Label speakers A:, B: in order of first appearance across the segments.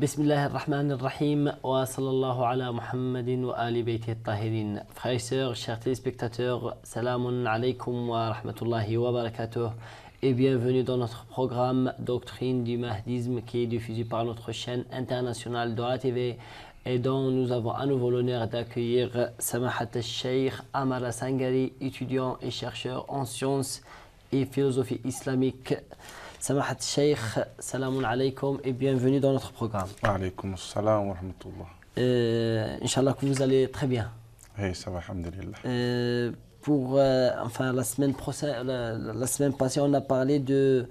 A: Bismillahirrahmanirrahim wa sallallahu ala Muhammadin wa ali bayti at-tahirin. Frères et sœurs, chers téléspectateurs, salamun alaykum wa rahmatullahi wa barakatuh et bienvenue dans notre programme Doctrine du Mahdisme qui est diffusé par notre chaîne internationale de la TV et dont nous avons à nouveau l'honneur d'accueillir Samahat al-Sheikh Amara Sangari, étudiant et chercheur en sciences et philosophie islamique. Samahat Sheikh, salamun alaykum et bienvenue dans notre programme.
B: Alaykoum salam wa rahmatullah.
A: Inch'Allah que vous allez très bien.
B: Oui, ça va, alhamdulillah.
A: La semaine passée, on a parlé de...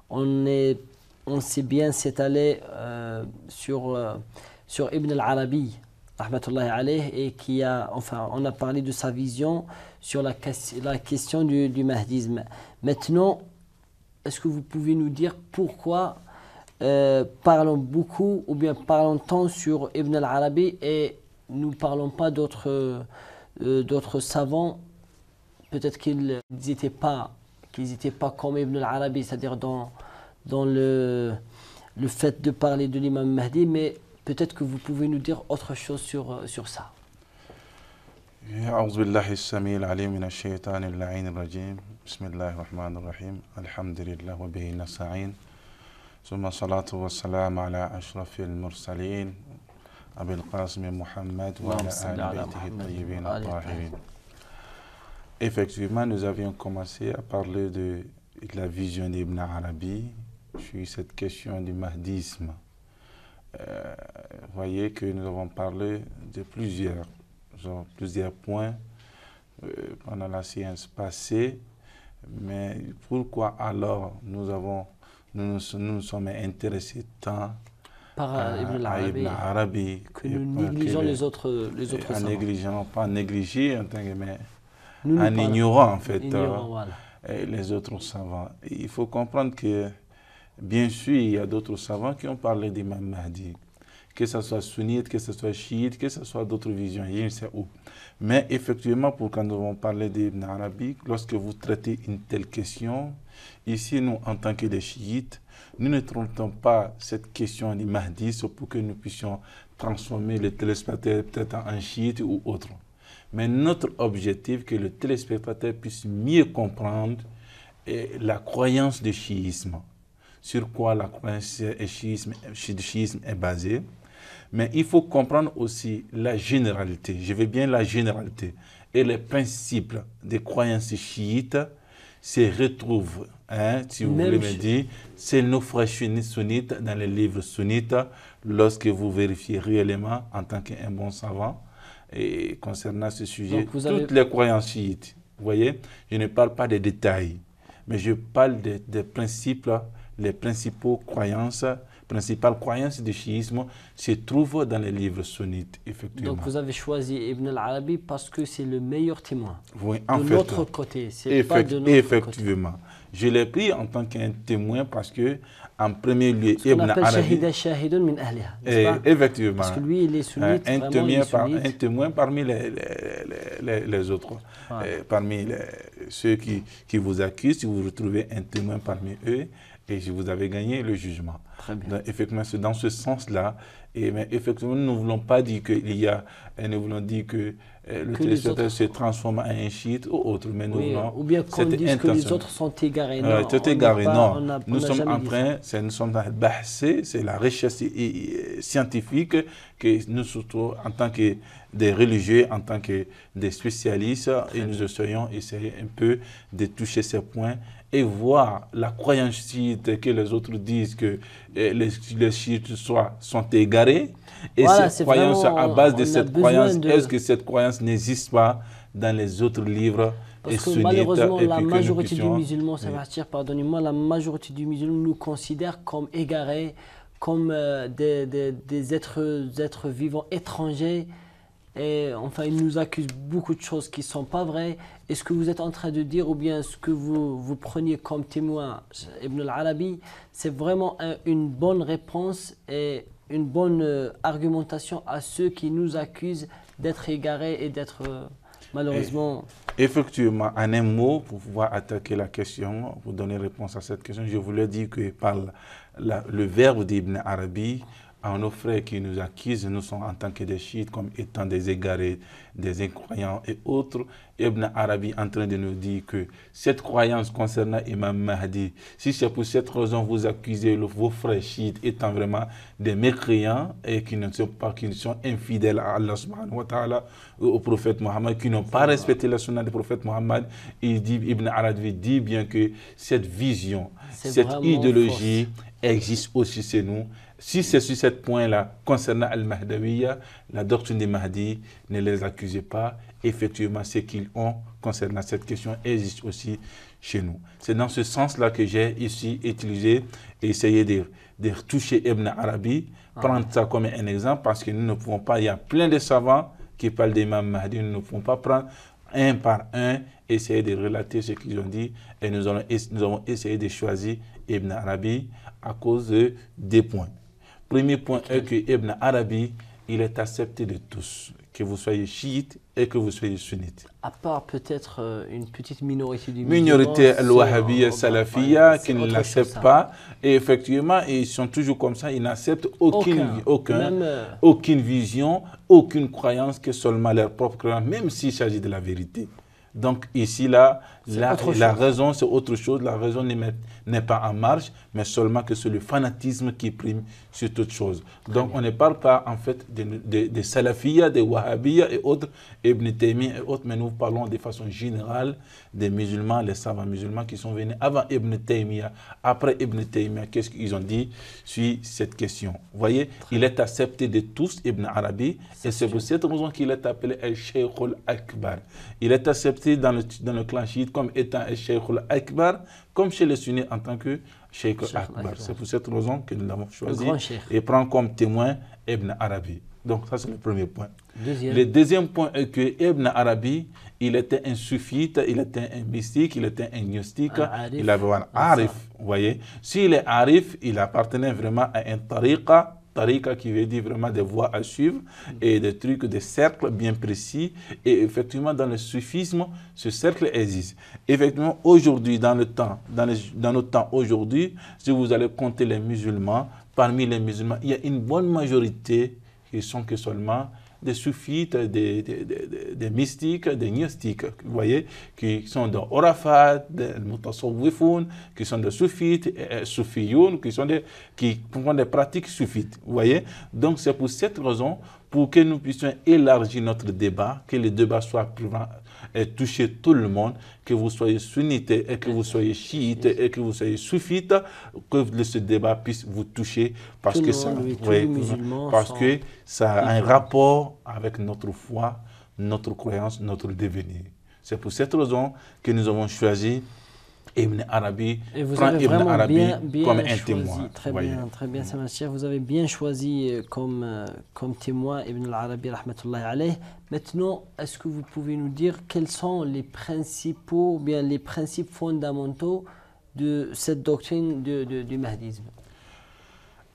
A: On s'est bien s'étalé sur Ibn al-Arabi, rahmatullahi alayh, et on a parlé de sa vision sur la question du mahdisme. Maintenant, est-ce que vous pouvez nous dire pourquoi parlons beaucoup ou bien parlons tant sur Ibn al-Arabi et nous ne parlons pas d'autres savants? Peut-être qu'ils n'étaient pas comme Ibn al-Arabi, c'est-à-dire dans le fait de parler de l'imam Mahdi, mais peut-être que vous pouvez nous dire autre chose sur ça.
B: أعوذ بالله السميع العليم من الشيطان اللعين الرجيم بسم الله الرحمن الرحيم الحمد لله وبه نستعين ثم الصلاة والسلام على أشرف المرسلين أبي القاسم محمد وعلى آل بيته الطيبين الطاهرين. Effectivement, nous avions commencé à parler de la vision d'Ibn Arabi sur cette question du mahdisme. Vous voyez que nous avons parlé de plusieurs points pendant la séance passée, mais pourquoi alors nous nous sommes intéressés tant
A: à Ibn
B: Arabi
A: que nous négligeons les autres savants.
B: Pas négliger, en ignorant en fait les autres savants. Et il faut comprendre que bien sûr il y a d'autres savants qui ont parlé d'Imam Mahdi, que ce soit sunnite, que ce soit chiite, que ce soit d'autres visions, je ne sais où. Mais effectivement, quand nous avons parlé d'Ibn Arabi, lorsque vous traitez une telle question, ici, nous, en tant que des chiites, nous ne traitons pas cette question du Mahdi pour que nous puissions transformer le téléspectateur peut-être en chiite ou autre. Mais notre objectif, que le téléspectateur puisse mieux comprendre la croyance du chiisme, sur quoi la croyance du chiisme est basée. Mais il faut comprendre aussi la généralité, je veux bien la généralité, et les principes des croyances chiites se retrouvent, si vous voulez me dire, c'est nos frères sunnites dans les livres sunnites, lorsque vous vérifiez réellement en tant qu'un bon savant, et concernant ce sujet, toutes les croyances chiites, vous voyez, je ne parle pas des détails, mais je parle des principes, les principales croyances du chiisme se trouvent dans les livres sunnites, effectivement.
A: Donc vous avez choisi Ibn al-Arabi parce que c'est le meilleur témoin.
B: Oui,
A: de notre côté, c'est pas de notre
B: effectivement.
A: côté.
B: Je l'ai pris en tant qu'un témoin parce que, en premier lieu,
A: Ibn Arabi.
B: Effectivement.
A: Parce que lui, il est sunnite,
B: un témoin parmi les autres. Ouais. Parmi ceux qui vous accusent, si vous retrouvez un témoin parmi eux, et vous avez gagné le jugement.
A: Très bien.
B: Donc, effectivement, c'est dans ce sens-là. Mais effectivement, nous ne voulons pas dire nous voulons dire que le téléspectateur se transforme en un chiite ou autre. Mais nous voulons,
A: ou bien qu'on dise que les autres sont égarés. Non,
B: nous sommes en train, c'est la recherche scientifique que nous, surtout en tant que des religieux, en tant que des spécialistes, et nous essayons un peu de toucher ces points et voir la croyance chiite que les autres disent que les chiites sont égarés. Et voilà, cette croyance, à base de cette croyance, est-ce que cette croyance n'existe pas dans les autres livres?
A: Parce que malheureusement, la majorité des musulmans, ça va partir, pardonnez-moi, la majorité des musulmans nous considèrent comme égarés, comme des êtres vivants étrangers. Et enfin, ils nous accusent beaucoup de choses qui ne sont pas vraies. Est-ce que vous êtes en train de dire, ou bien ce que vous preniez comme témoin Ibn al-Arabi, c'est vraiment une bonne réponse et une bonne argumentation à ceux qui nous accusent d'être égarés et d'être malheureusement...
B: Effectivement, en un mot, pour pouvoir attaquer la question, pour donner réponse à cette question, je voulais dire que par le verbe d'Ibn Arabi, à nos frères qui nous accusent, nous sommes en tant que des chiites, comme étant des égarés, des incroyants et autres. Ibn Arabi est en train de nous dire que cette croyance concernant Imam Mahdi, si c'est pour cette raison vous accusez vos frères chiites étant vraiment des mécréants et qui ne sont pas, qui sont infidèles à Allah subhanahu wa ta'ala, au prophète Mohammed, qui n'ont pas respecté la sunna du prophète Mohammed, Ibn Arabi dit bien que cette vision, cette idéologie existe aussi chez nous. Si c'est sur ce point-là, concernant Al-Mahdawiya, la doctrine des Mahdi, ne les accusez pas. Effectivement, ce qu'ils ont concernant cette question existe aussi chez nous. C'est dans ce sens-là que j'ai ici utilisé et essayé de toucher Ibn Arabi, prendre ça comme un exemple, parce que nous ne pouvons pas, il y a plein de savants qui parlent d'Imam Mahdi, nous ne pouvons pas prendre un par un, essayer de relater ce qu'ils ont dit, et nous avons essayé de choisir Ibn Arabi à cause de deux points. Premier point est que Ibn Arabi, il est accepté de tous, que vous soyez chiite et que vous soyez sunnite.
A: À part peut-être une petite minorité du
B: minorité al-Wahhabiyya, Salafiyya, qui ne l'acceptent pas. Et effectivement, ils sont toujours comme ça, ils n'acceptent aucune vision, aucune croyance que seulement leur propre croyance, même s'il s'agit de la vérité. Donc ici, la raison, c'est autre chose. La raison n'est pas en marche, mais seulement que c'est le fanatisme qui prime sur toute chose. Donc on ne parle pas en fait des salafiyya, des wahhabiyya et autres, Ibn Taymiyyah et autres, mais nous parlons de façon générale des musulmans, les savants musulmans qui sont venus avant Ibn Taymiyyah, après Ibn Taymiyyah. Qu'est-ce qu'ils ont dit sur cette question? Vous voyez, il est accepté de tous, Ibn Arabi, et c'est pour cette raison qu'il est appelé al-Shaykh al-Akbar. Il est accepté dans le clan chiite comme étant al-Shaykh al-Akbar, comme chez les sunnis en tant que Shaykh al-Akbar. C'est pour cette raison que nous l'avons choisi et prend comme témoin Ibn Arabi. Donc ça, c'est le premier point. Le deuxième point est que Ibn Arabi, il était un soufite, il était un mystique, il était un gnostique, il avait un arif. Vous voyez, s'il est arif, il appartenait vraiment à un tariqa qui veut dire vraiment des voies à suivre et des trucs, des cercles bien précis. Et effectivement, dans le soufisme, ce cercle existe. Effectivement, aujourd'hui, dans notre temps aujourd'hui, si vous allez compter les musulmans, parmi les musulmans, il y a une bonne majorité qui sont que seulement des soufites, des mystiques, des gnostiques, vous voyez, qui sont des orafat, des mutasawwifoun, qui sont des soufites, soufiyoun, qui font des pratiques soufites, vous voyez. Donc c'est pour cette raison, pour que nous puissions élargir notre débat, que le débat soit et toucher tout le monde, que vous soyez sunnite et que vous soyez chiite et que vous soyez soufite, que ce débat puisse vous toucher parce que ça a un rapport avec notre foi, notre croyance, notre devenir. C'est pour cette raison que nous avons choisi Ibn Arabi, prend Ibn Arabi comme un témoin.
A: Très bien, Samachir. Vous avez bien choisi comme témoin Ibn Arabi, rahmatullahi alayh. Maintenant, est-ce que vous pouvez nous dire quels sont les principes fondamentaux de cette doctrine du mahdisme?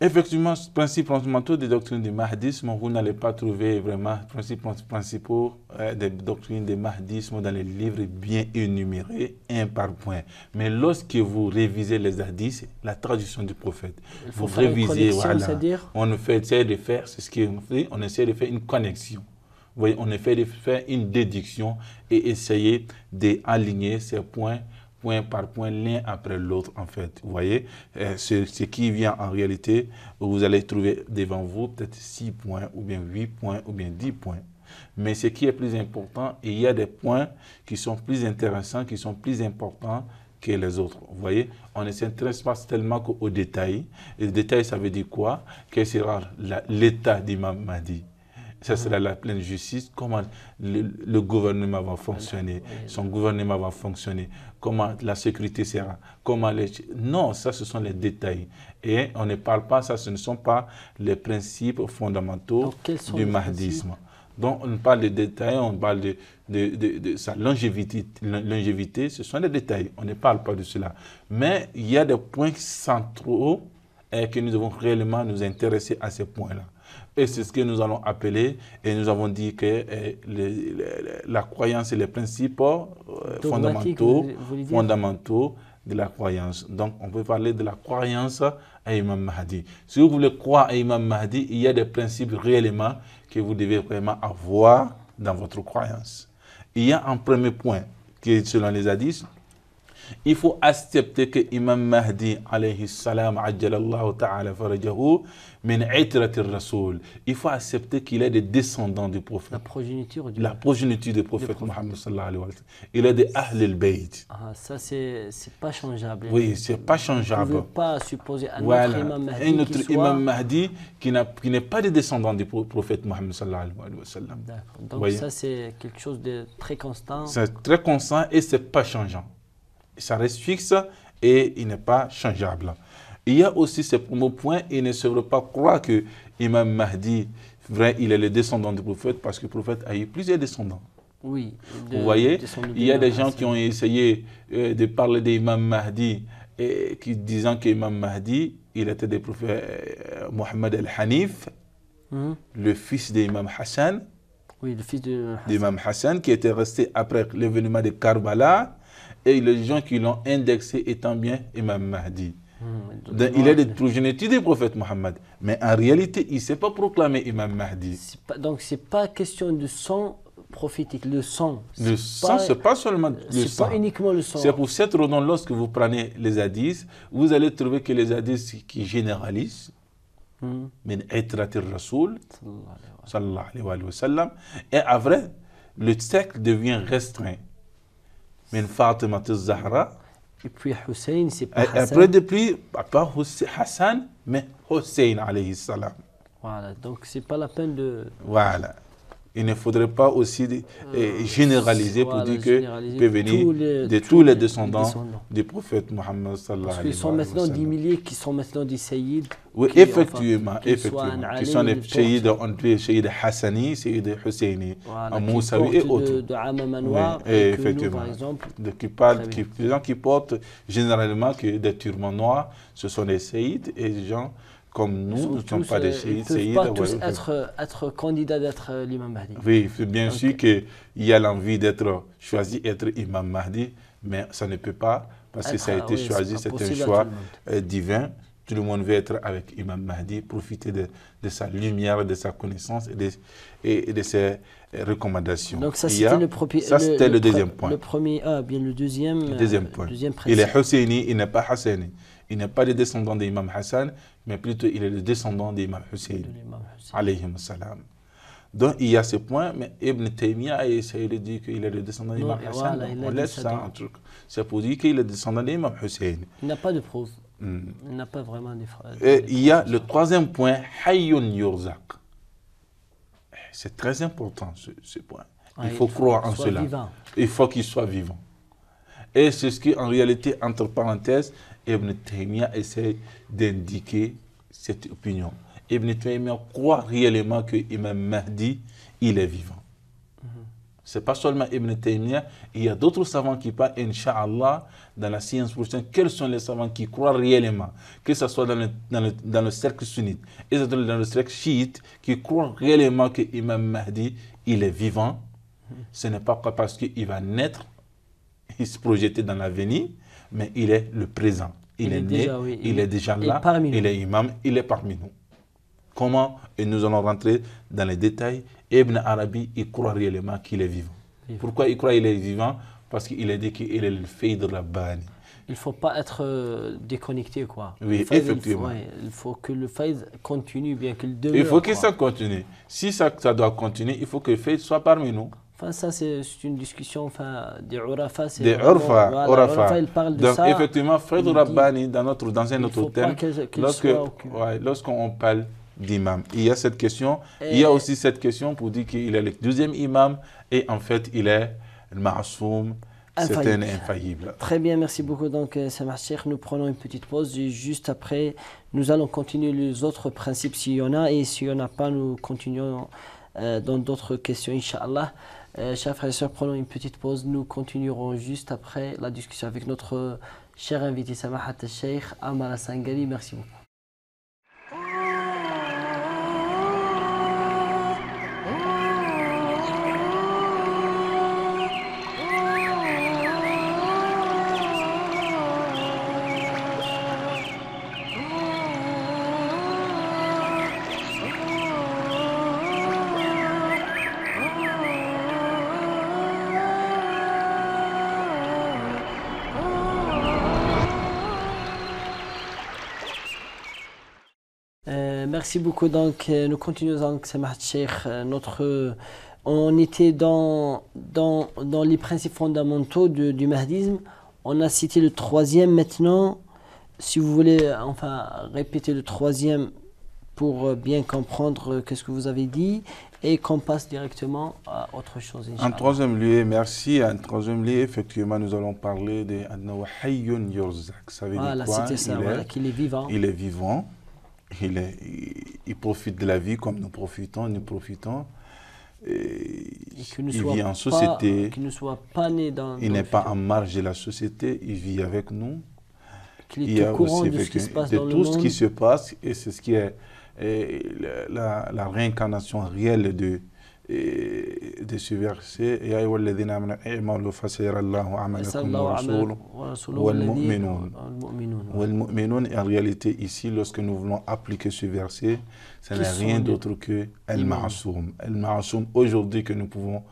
B: Effectivement, les principes fondamentaux des doctrines du mahdisme, vous n'allez pas trouver vraiment les principes principaux des doctrines du mahdisme dans les livres bien énumérés, un par point. Mais lorsque vous révisez les hadiths, la traduction du prophète, vous révisez, on essaie de faire, c'est ce qu'on fait, on essaie de faire une connexion. Vous voyez, on essaie de faire une déduction et essayer d'aligner ces points point par point, l'un après l'autre, en fait. Vous voyez, ce qui vient en réalité, vous allez trouver devant vous peut-être 6 points, ou bien 8 points, ou bien 10 points. Mais ce qui est plus important, il y a des points qui sont plus intéressants, qui sont plus importants que les autres. Vous voyez, on ne s'intéresse pas tellement qu'aux détails. Et le détail, ça veut dire quoi? Quel sera l'état d'Imam Mahdi? Ça sera la pleine justice, comment le gouvernement va fonctionner, son gouvernement va fonctionner, comment la sécurité sera, comment les... Non, ça ce sont les détails. Et on ne parle pas, ça ce ne sont pas les principes fondamentaux du mahdisme. Donc on parle des détails, on parle de sa longévité. Longévité, ce sont des détails, on ne parle pas de cela. Mais il y a des points centraux et que nous devons réellement nous intéresser à ces points-là. Et c'est ce que nous allons appeler, et nous avons dit que la croyance et les principes fondamentaux de la croyance. Donc, on peut parler de la croyance à Imam Mahdi. Si vous voulez croire à Imam Mahdi, il y a des principes réellement que vous devez vraiment avoir dans votre croyance. Il y a un premier point qui est selon les hadiths. Il faut accepter que Imam Mahdi, alayhi salam, ajjalallahu ta'ala farajahu, min itratir rasoul. Il faut accepter qu'il est des descendants du prophète.
A: La progéniture
B: du prophète Mohammed sallallahu alayhi wa sallam. Il est de Ahl al-Bayt.
A: Ah, ça, c'est pas changeable.
B: Oui, c'est pas changeable.
A: Vous ne pouvez pas supposer un autre Imam Mahdi.
B: Un autre Imam Mahdi qui n'est pas des descendants du prophète Mohammed sallallahu alayhi wa sallam.
A: D'accord. Donc, ça, c'est quelque chose de très constant.
B: C'est très constant et c'est pas changeant. Ça reste fixe et il n'est pas changeable. Il y a aussi ce premier point, il ne se veut pas croire que Imam Mahdi, vrai, il est le descendant du prophète parce que le prophète a eu plusieurs descendants.
A: Oui.
B: Vous voyez, il y a des gens qui ont essayé de parler d'Imam Mahdi et qui disant qu'Imam Mahdi, il était des prophètes Mohammed al-Hanif, le fils d'Imam Hassan.
A: Oui, le fils
B: d'Imam Hassan qui était resté après l'événement de Karbala. Et les gens qui l'ont indexé étant bien Imam Mahdi. Il est de progéniture du prophète Mohammed. Mais en réalité, il ne s'est pas proclamé Imam Mahdi.
A: Donc, ce n'est pas question de sang prophétique, le sang.
B: Le sang, ce n'est pas seulement le sang.
A: C'est pas uniquement le sang.
B: C'est pour cette raison, lorsque vous prenez les hadiths, vous allez trouver que les hadiths qui généralisent, min itratir rasoul, sallallahu alayhi wa sallam, et à vrai, le cercle devient restreint. Min Fatima Zahra.
A: Et puis Hussein, c'est pas Hassan.
B: Après, depuis, pas Hassan, mais Hussein alayhi salam.
A: Voilà, donc c'est pas la peine de...
B: Voilà. Il ne faudrait pas aussi généraliser pour dire qu'il peut venir de tous les descendants du prophète Mohammed sallallahu alayhi wa sallam.
A: Parce qu'ils sont maintenant 10 milliers qui sont maintenant des sayyid.
B: Oui, effectivement. Qui sont des sayyid, on dit sayyid Hassani, sayyid Husseini, Moussaoui et autres.
A: De Amma Manoir,
B: effectivement.
A: par exemple.
B: Les gens qui portent généralement des turbans noirs, ce sont des sayyid et des gens comme nous ne sommes pas des sayyid.
A: Ils ne peuvent pas tous être candidats d'être l'imam Mahdi.
B: Oui, bien sûr qu'il y a l'envie d'être choisi, être imam Mahdi, mais ça ne peut pas, parce que ça a été choisi, c'est un choix divin. Tout le monde veut être avec imam Mahdi, profiter de sa lumière, de sa connaissance et de ses recommandations.
A: Donc ça, c'était
B: le deuxième point.
A: Le premier, bien le deuxième.
B: Deuxième point. Il est Husseini, il n'est pas Hassani. Il n'est pas le descendant d'Imam Hassan, mais plutôt il est le descendant d'Imam Hussein, alayhi salam. Donc il y a ce point, mais Ibn Taymiyyah a essayé de dire qu'il est le descendant d'Imam Hassan. On laisse ça en truc. C'est pour dire qu'il est le descendant d'Imam Hussein.
A: Il n'a pas de preuve. Il n'a pas vraiment de preuve.
B: Et il y a le troisième point, Hayyun Yurzaq. C'est très important ce point. Il faut croire en cela. Il faut qu'il soit vivant. Et c'est ce qui, en réalité, entre parenthèses, Ibn Taymiyyah essaie d'indiquer cette opinion. Ibn Taymiyyah croit réellement que Imam Mahdi, il est vivant. Ce n'est pas seulement Ibn Taymiyyah, il y a d'autres savants qui parlent, Inch'Allah, dans la science prochaine, quels sont les savants qui croient réellement, que ce soit dans le cercle sunnite et dans le cercle chiite, qui croient réellement que Imam Mahdi, il est vivant. Ce n'est pas parce qu'il va naître, il se projeter dans l'avenir, mais il est le présent. Il est né, il est déjà là, il est imam, il est parmi nous. Comment? Et nous allons rentrer dans les détails. Ibn Arabi, il croit réellement qu'il est vivant. Pourquoi il croit qu'il est vivant? Parce qu'il a dit qu'il est le faïd Rabbani.
A: Il ne faut pas être déconnecté, quoi.
B: Oui, effectivement.
A: Il faut que le faïd continue, bien qu'il demeure.
B: Il faut que ça continue. Si ça doit continuer, il faut que le faïd soit parmi nous.
A: Enfin, ça, c'est une discussion des Urafa.
B: Des Urafa.
A: Il parle de
B: donc,
A: ça.
B: Effectivement, Faïd Rabbani, dans un autre thème, lorsqu'on parle d'imam, il y a cette question. Il y a aussi cette question pour dire qu'il est le deuxième imam et en fait, il est le ma'soum. C'est un infaillible.
A: Très bien, merci beaucoup. Donc, Samah Cheikh, nous prenons une petite pause et juste après, nous allons continuer les autres principes s'il y en a. Et s'il n'y en a pas, nous continuons dans d'autres questions, Inch'Allah. Chers frères et sœurs, prenons une petite pause. Nous continuerons juste après la discussion avec notre cher invité, Samahat Cheikh Amara Sangali. Merci beaucoup. Merci beaucoup. Donc, nous continuons donc, Samahat Cheikh. On était dans les principes fondamentaux du mahdisme. On a cité le troisième maintenant. Si vous voulez répéter le troisième pour bien comprendre ce que vous avez dit et qu'on passe directement à autre chose.
B: En troisième lieu, merci. En troisième lieu, effectivement, nous allons parler de Hayyun Yurzak. Ça veut dire quoi?
A: C'était ça, qu'il est vivant.
B: Il est vivant. Il profite de la vie comme nous profitons. Il vit en société.
A: Qu'il ne soit pas né dans.
B: Il n'est pas en marge de la société. Il vit avec nous.
A: Il est au courant de ce qui se passe dans le monde.
B: De tout ce qui se passe, et c'est ce qui est la réincarnation réelle de ce verset. Ya ayyuhalladhina amanu i'malu fasayarallahu a'malakum wa rasuluhu wal mu'minun. En réalité, ici, lorsque nous voulons appliquer ce verset, ce n'est rien d'autre que Al-Ma'soum. Al-Ma'soum, aujourd'hui, que nous pouvons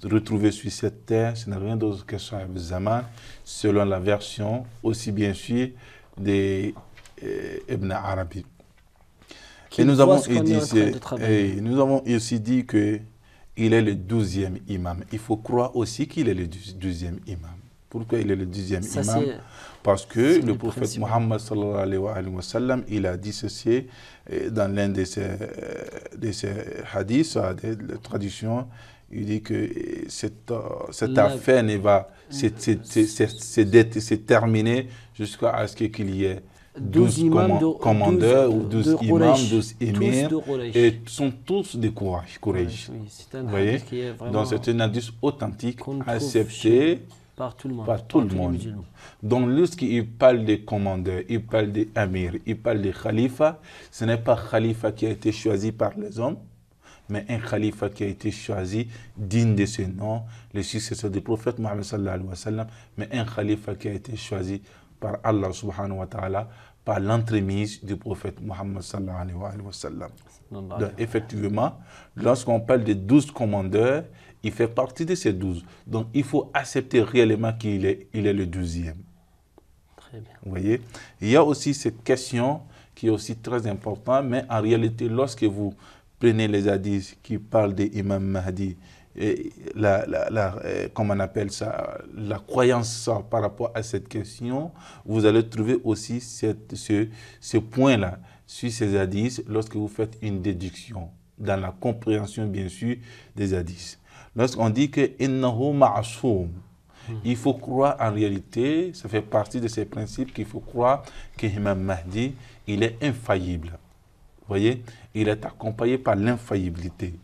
B: retrouver sur cette terre, ce n'est rien d'autre que Sahib Zaman, selon la version aussi bien sûr d'Ibn Arabi. Et nous avons aussi dit qu'il est le 12e imam. Il faut croire aussi qu'il est le 12e imam. Pourquoi il est le 12e imam? Parce que le prophète Muhammad sallallahu alayhi wa sallam, il a dit ceci dans l'un de ses hadiths, de traditions. Il dit que cette affaire c'est terminé jusqu'à ce qu'il y ait 12 commandeurs ou 12 imams, 12 émirs, et sont tous des Quraysh.
A: Vous voyez?
B: Donc c'est un hadith authentique, accepté par tout le monde. Donc lorsqu'il parle des commandeurs, il parle des amirs, il parle des khalifas, ce n'est pas khalifa qui a été choisi par les hommes, mais un khalifa qui a été choisi digne de ce nom, le successeur du prophète Mohammed sallallahu alayhi wa sallam, mais un khalifa qui a été choisi par Allah subhanahu wa ta'ala, par l'entremise du prophète Mohammed sallallahu alayhi wa sallam. Donc effectivement, lorsqu'on parle des 12 commandeurs, il fait partie de ces 12. Donc il faut accepter réellement qu'il est le 12e.
A: Très bien.
B: Vous voyez? Il y a aussi cette question qui est aussi très importante, mais en réalité, lorsque vous prenez les hadiths qui parlent d'Imam Mahdi, et comment on appelle ça, la croyance par rapport à cette question, vous allez trouver aussi ce point-là sur ces hadiths lorsque vous faites une déduction, dans la compréhension bien sûr des hadiths. Lorsqu'on dit que innahu ma'soum, il faut croire en réalité, ça fait partie de ces principes qu'il faut croire que Imam Mahdi, il est infaillible. Vous voyez, il est accompagné par l'infaillibilité.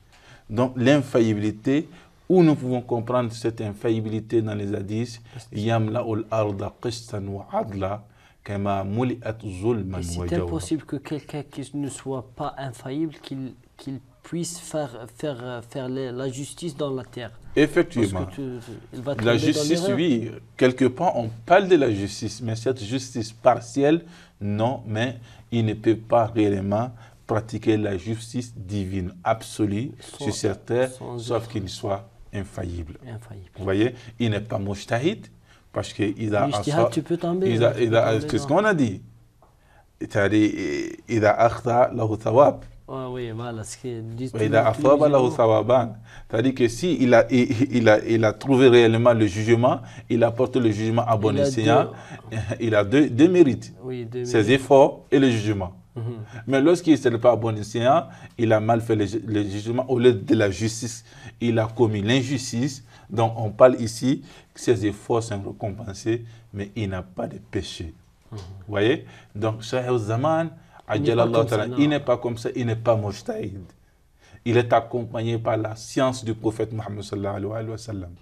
B: Donc l'infaillibilité, où nous pouvons comprendre cette infaillibilité dans les hadiths, Yamla'ul arda qistan wa adla kama muli'at zulman wa jawra.
A: C'est impossible que quelqu'un qui ne soit pas infaillible, qu'il puisse faire la justice dans la terre.
B: Effectivement. La justice, oui, quelque part on parle de la justice, mais cette justice partielle, non, mais il ne peut pas réellement pratiquer la justice divine absolue sur cette terre, sauf qu'il soit infaillible. Vous voyez, il n'est pas mujtahid, parce qu'il a...
A: tu peux tomber.
B: Qu'est-ce qu'on a dit? C'est-à-dire, il a akhta lahu thawab.
A: Oui, voilà, ce qui dit.
B: Il a afaba lahu thawaban. C'est-à-dire que si il a trouvé réellement le jugement, il a porté le jugement à bon escient, il a deux mérites.
A: Oui,
B: ses efforts et le jugement. Mais lorsqu'il ne pas bon escient, il a mal fait le jugement. Au lieu de la justice, il a commis l'injustice. Donc on parle ici que ses efforts sont récompensés, mais il n'a pas de péché. Vous voyez? Donc Shahid Zaman, il n'est pas comme ça, il n'est pas mujtahid. Il est accompagné par la science du prophète Mohammed sallallahu alayhi wa sallam.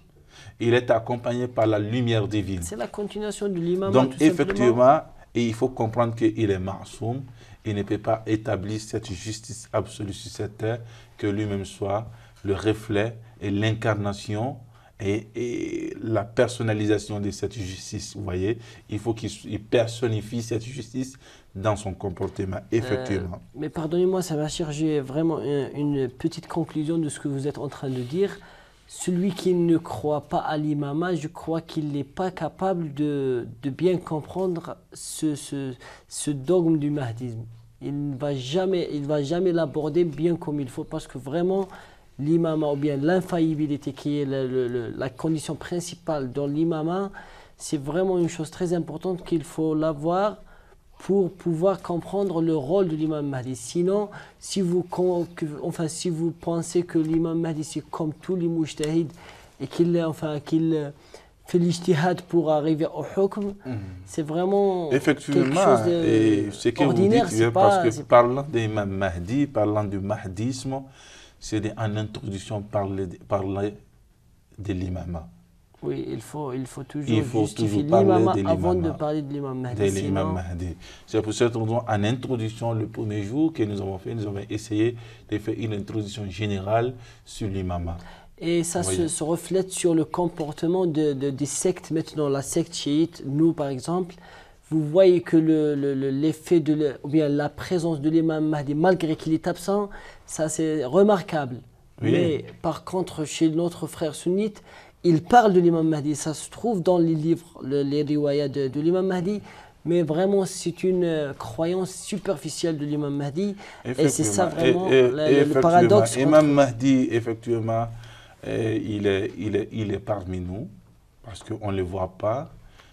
B: Il est accompagné par la lumière divine.
A: C'est la continuation de l'imam.
B: Donc effectivement, et il faut comprendre qu'il est ma'soum. Il ne peut pas établir cette justice absolue sur cette terre, que lui-même soit le reflet et l'incarnation et la personnalisation de cette justice. Vous voyez, il faut qu'il personnifie cette justice dans son comportement, effectivement.
A: Mais pardonnez-moi, ça va chercher vraiment une petite conclusion de ce que vous êtes en train de dire. Celui qui ne croit pas à l'imama, je crois qu'il n'est pas capable de bien comprendre ce dogme du mahdisme. il va jamais l'aborder bien comme il faut, parce que vraiment, l'imama ou bien l'infaillibilité qui est la condition principale dans l'imama, c'est vraiment une chose très importante qu'il faut l'avoir pour pouvoir comprendre le rôle de l'imam Mahdi. Sinon, si vous pensez que l'imam Mahdi c'est comme tous les mujtahids et qu'il fait l'ijtihad pour arriver au hukm, c'est vraiment
B: effectivement,
A: quelque chose
B: et ce que
A: ordinaire.
B: Vous dites, parce que parlant de l'imam Mahdi, parlant du mahdisme, c'est en introduction parler de l'imama.
A: Oui, il faut toujours justifier l'imama avant de parler de l'imam Mahdi.
B: C'est pour cette raison, en introduction, le premier jour que nous avons fait, nous avons essayé de faire une introduction générale sur l'imama.
A: Et ça se reflète sur le comportement des sectes. Maintenant, la secte chiite, nous par exemple, vous voyez que l'effet ou bien la présence de l'imam Mahdi, malgré qu'il est absent, ça c'est remarquable. Oui. Mais par contre, chez notre frère sunnite, il parle de l'imam Mahdi. Ça se trouve dans les livres, les riwayas de l'imam Mahdi. Mais vraiment, c'est une croyance superficielle de l'imam Mahdi. Et c'est ça vraiment le paradoxe.
B: L'imam Mahdi, effectivement, il est parmi nous, parce qu'on ne le voit pas.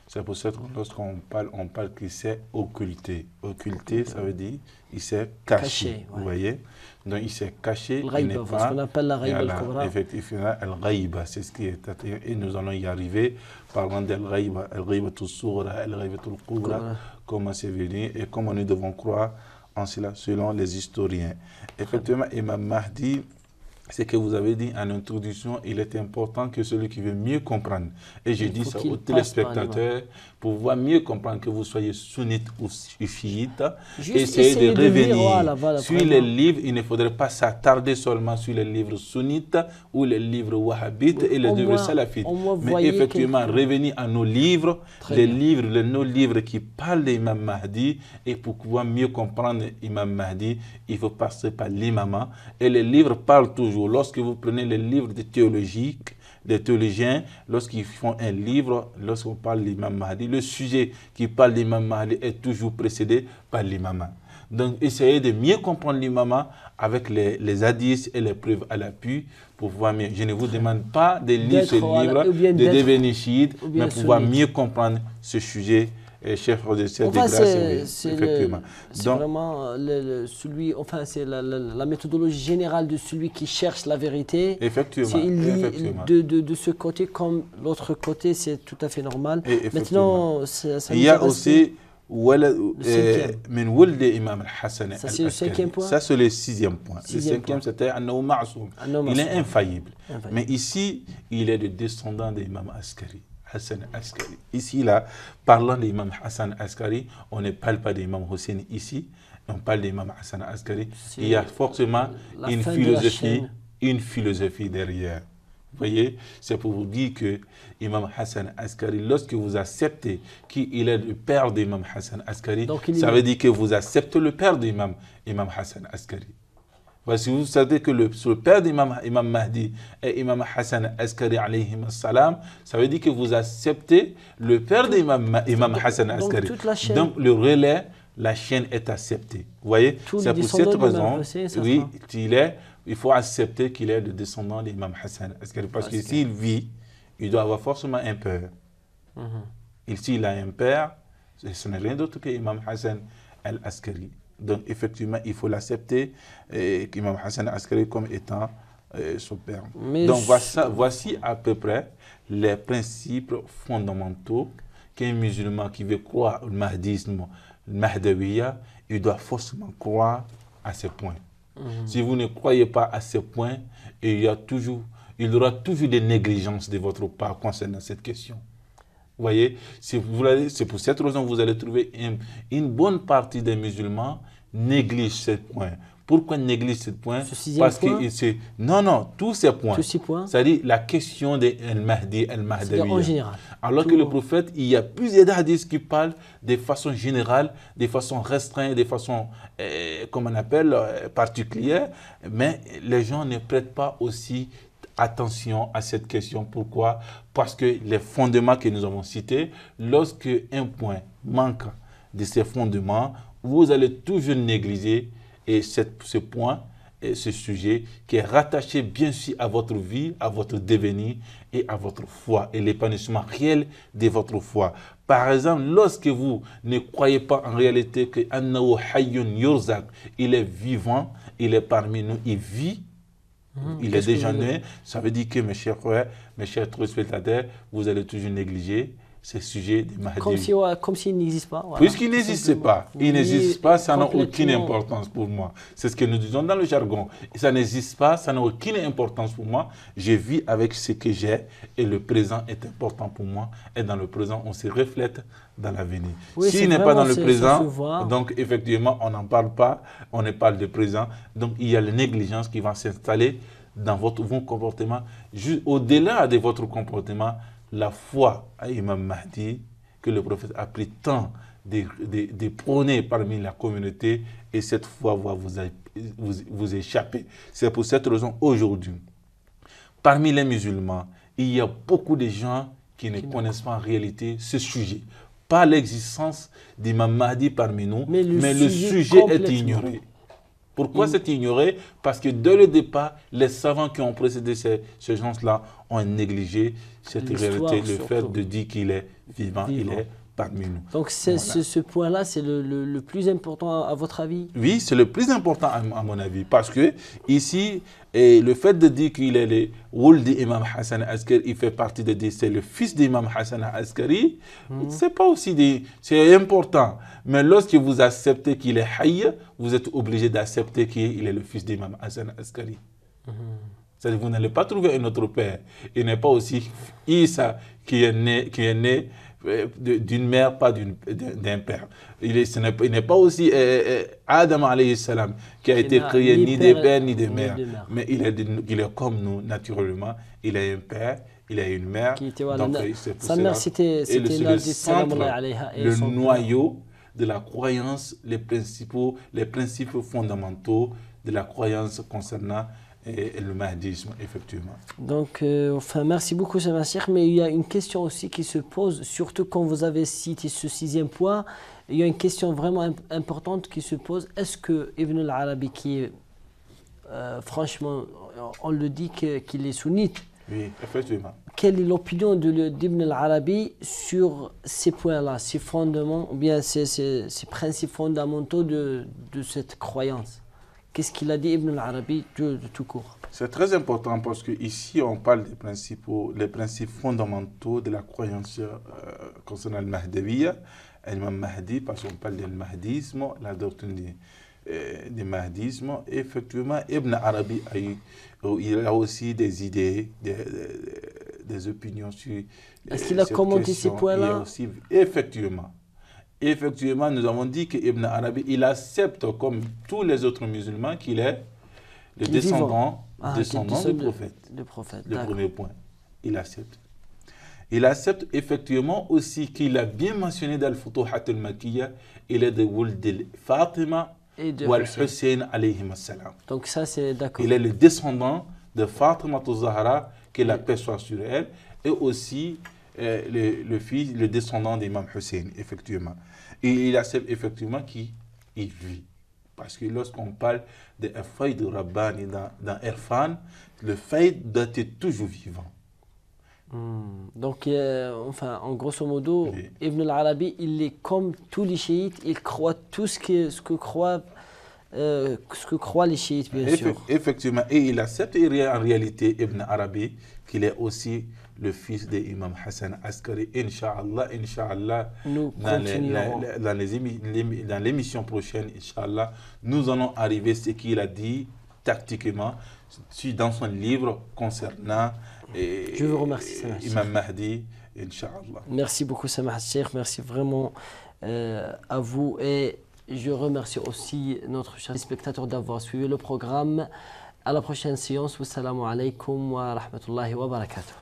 B: C'est pour ça que lorsqu'on parle, on parle qu'il s'est occulté. Occulté, ça veut dire il s'est caché. Vous voyez? Donc il s'est caché.
A: Il n'est pas. Ce qu'on appelle la Ghaïba al-Kubra.
B: Effectivement, al-Ghaïba, c'est ce qui est atteint. Et nous allons y arriver, parlant d'al-Ghaïba, al-Ghaïba al-Soura, al-Ghaïba al-Kubra, comment c'est venu et comment nous devons croire en cela selon les historiens. Effectivement, Imam Mahdi, ce que vous avez dit en introduction, il est important que celui qui veut mieux comprendre, et je dis ça aux téléspectateurs, pour pouvoir mieux comprendre que vous soyez sunnite ou chiite, essayez de revenir sur les livres. Il ne faudrait pas s'attarder seulement sur les livres sunnites ou les livres wahhabites et les livres salafites, mais effectivement revenir à nos livres, nos livres qui parlent d'Imam Mahdi, et pour pouvoir mieux comprendre Imam Mahdi, il faut passer par l'imama, et les livres parlent toujours. Lorsque vous prenez les livres des théologiens, lorsqu'ils font un livre, lorsqu'on parle de l'imam Mahdi, le sujet qui parle de l'imam Mahdi est toujours précédé par l'imama. Donc, essayez de mieux comprendre l'imama avec les hadiths et les preuves à l'appui pour pouvoir mieux. Je ne vous demande pas de lire ce livre, de devenir chiite, mais pour pouvoir mieux comprendre ce sujet. Chef de cette grâce, effectivement.
A: C'est vraiment c'est la méthodologie générale de celui qui cherche la vérité.
B: Effectivement.
A: Il lit de ce côté comme l'autre côté, c'est tout à fait normal. Maintenant,
B: il y a aussi Imam al-Hassan.
A: Ça, c'est le cinquième point.
B: Ça, c'est le sixième point. Le cinquième, c'était Annahu Ma'soum. Il est infaillible. Mais ici, il est le descendant d'Imam Askari. Hassan Askari. Ici, là, parlant de l'imam Hassan Askari, on ne parle pas de l'imam Hussein ici, on parle de l'imam Hassan Askari. Il y a forcément une philosophie derrière. Vous voyez, c'est pour vous dire que l'imam Hassan Askari, lorsque vous acceptez qu'il est le père de l'imam Hassan Askari, ça veut dire que vous acceptez le père de l'imam Hassan Askari. Si vous savez que le père d'Imam Mahdi est Imam Hassan Askari alayhi salam, ça veut dire que vous acceptez le père d'Imam Hassan Askari. Donc le relais, la chaîne est acceptée. Vous voyez, c'est pour cette raison, oui, il faut accepter qu'il est le descendant d'Imam Hassan Askari. Parce que s'il vit, il doit avoir forcément un père. S'il a un père, ce n'est rien d'autre que Imam Hassan al-Askari. Donc, effectivement, il faut l'accepter, Imam Hassan Askari comme étant son père. Donc, voici à peu près les principes fondamentaux qu'un musulman qui veut croire au mahdisme, le mahdawiya, il doit forcément croire à ces points. Si vous ne croyez pas à ces points, il y aura toujours des négligences de votre part concernant cette question. Vous voyez, c'est pour cette raison que vous allez trouver une bonne partie des musulmans négligent ce point. Pourquoi négligent ce point? Parce que tous ces points. C'est-à-dire la question de Al-Mahdi, Al-Mahdawiya.
A: En général.
B: Alors que le prophète, il y a plusieurs hadiths qui parlent de façon générale, de façon restreinte, de façon, comme on appelle, particulière. Mais les gens ne prêtent pas aussi attention à cette question. Pourquoi? Parce que les fondements que nous avons cités, lorsque un point manque de ces fondements, vous allez toujours négliger ce point, et ce sujet qui est rattaché bien sûr à votre vie, à votre devenir et à votre foi et l'épanouissement réel de votre foi. Par exemple, lorsque vous ne croyez pas en réalité que Annahu Hayyun Yurzaq, il est vivant, il est parmi nous, il vit, il est déjà né, ça veut dire que mes chers frères, mes chers téléspectateurs, vous allez toujours négliger ces sujets de Mahdi.
A: Comme s'il n'existe pas. Voilà.
B: Puisqu'il n'existe pas, il n'existe pas, ça n'a aucune importance pour moi. C'est ce que nous disons dans le jargon. Ça n'existe pas, ça n'a aucune importance pour moi. Je vis avec ce que j'ai et le présent est important pour moi. Et dans le présent, on se reflète dans l'avenir.
A: Oui,
B: s'il n'est pas dans le présent, donc effectivement, on n'en parle pas, on ne parle de présent. Donc il y a la négligence qui va s'installer dans vos comportements. Au-delà de votre comportement, la foi à Imam Mahdi, que le prophète a pris tant de prôner parmi la communauté, et cette foi va vous échapper. C'est pour cette raison, aujourd'hui, parmi les musulmans, il y a beaucoup de gens qui ne connaissent pas en réalité ce sujet. Pas l'existence d'Imam Mahdi parmi nous, mais le sujet est ignoré. Pourquoi c'est ignoré? Parce que dès le départ, les savants qui ont précédé ces gens-là ont négligé cette réalité, le fait de dire qu'il est vivant, il est parmi nous.
A: Donc ce point-là, c'est le plus important à votre avis?
B: Oui, c'est le plus important à mon avis. Parce que ici, le fait de dire qu'il est le rôle d'Imam Hassan Askari, il fait partie de dire c'est le fils d'Imam Hassan Askari, c'est pas aussi c'est important. Mais lorsque vous acceptez qu'il est hayy, vous êtes obligé d'accepter qu'il est le fils d'Imam Hassan Askari. C'est-à-dire que vous n'allez pas trouver un autre père. Il n'est pas aussi Isa qui est né d'une mère, pas d'un père. Il n'est pas aussi Adam alayhi salam qui a été créé ni des pères ni des mères. Mais il est comme nous, naturellement. Il a un père, il a une mère.
A: Donc, sa mère, c'était
B: le centre, le noyau de la croyance, les principes fondamentaux de la croyance concernant le mahdisme, effectivement.
A: Donc, merci beaucoup, Cheikh, mais il y a une question aussi qui se pose, surtout quand vous avez cité ce 6e point, il y a une question vraiment importante qui se pose. Est-ce que Ibn al-Arabi, qui est, franchement, on le dit qu'il est sunnite?
B: Oui, effectivement.
A: Quelle est l'opinion d'Ibn al-Arabi sur ces points-là, ces fondements, ou bien ces principes fondamentaux de cette croyance? Qu'est-ce qu'il a dit Ibn al-Arabi de tout court?
B: C'est très important parce qu'ici, on parle les principes fondamentaux de la croyance concernant le Mahdawiya, l'imam Mahdi, parce qu'on parle du mahdisme, la doctrine du mahdisme. Effectivement, Ibn Arabi il a aussi des idées, des opinions sur
A: Est-ce qu'il a commenté ces points-là?
B: Effectivement, nous avons dit que Ibn Arabi, il accepte, comme tous les autres musulmans, qu'il est le descendant du prophète. Le premier point, il accepte. Il accepte effectivement aussi qu'il a bien mentionné dans le Futuhat al-Makiyya, il est de Wuld Fatima wal Hussein alayhi salam.
A: Donc ça, c'est d'accord.
B: Il est le descendant de Fatima al-Zahra, que la paix soit sur elle, et aussi le descendant d'Imam Hussein, effectivement. Et il accepte effectivement qu'il vit. Parce que lorsqu'on parle de Faïd Rabbani dans Irfan, le Faïd doit être toujours vivant.
A: Donc, en grosso modo, oui. Ibn al-Arabi, il est comme tous les chiites, il croit tout ce que croient les chiites, bien sûr.
B: Effectivement, et il accepte en réalité Ibn Arabi qu'il est aussi le fils d'Imam Hassan Askari. Inch'Allah,
A: nous continuerons.
B: Dans l'émission prochaine, Inch'Allah, nous allons arriver à ce qu'il a dit tactiquement dans son livre concernant
A: je vous remercie,
B: Imam Mahdi, Inch'Allah.
A: Merci beaucoup, Samah Cheikh. Merci vraiment à vous. Et je remercie aussi notre cher spectateur d'avoir suivi le programme. À la prochaine séance. Wassalamu alaikum wa rahmatullahi wa barakatuh.